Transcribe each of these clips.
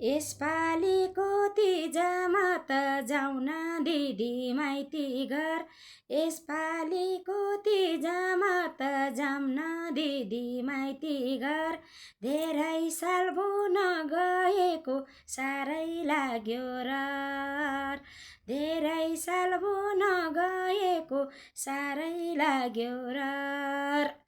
यसपालिको तीजमा त जाउन दिदी माइती घर। यसपालिको तीजमा त जाउन दिदी माइती घर। धेरै साल भुन गएको साह्रै लाग्यो रहर। धेरै साल भुन गएको साह्रै लाग्यो रहर।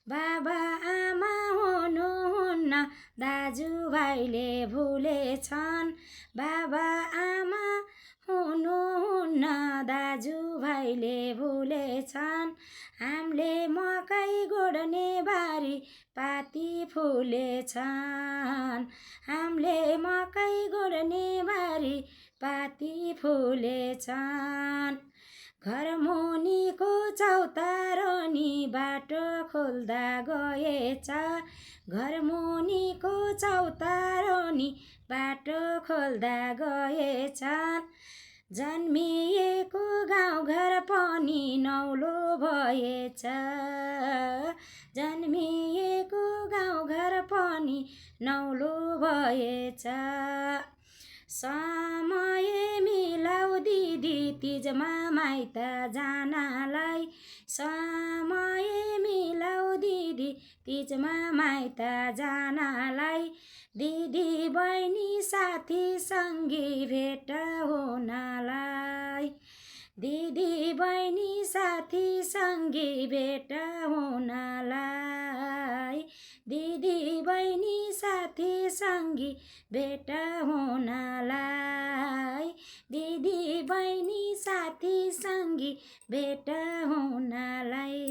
बाबा आमा हुनुहुन्न दाजुभाइले भुलेछन्। बाबा आमा हुनुहुन्न दाजुभाइले भुलेछन्। हामीले मकै गोड्ने बारी पाती फुलेछन्। हामीले मकै गोड्ने बारी पाती फुलेछन्। घर मुनिको चौतारोनी बाटो खोल्दा गएछ। घर मुनिको चौतारोनी बाटो खोल्दा गएछ। जन्मिएको गाउँघर पनि नौलो भएछ। जन्मिएको गाउँघर पनि नौलो भएछ। समय मिलाऊ दिदी तीजमा माइत जानलाई। समय मिलाऊ दिदी तीजमा माइत जानलाई। दिदी बहिनी साथी सङ्गी भेट हुनलाई। दिदी बहिनी साथी सङ्गी भेट हुनलाई। दिदी बहिनी साथी सङ्गी भेट हुनलाई। दिदी बहिनी साथी सङ्गी भेट हुनलाई।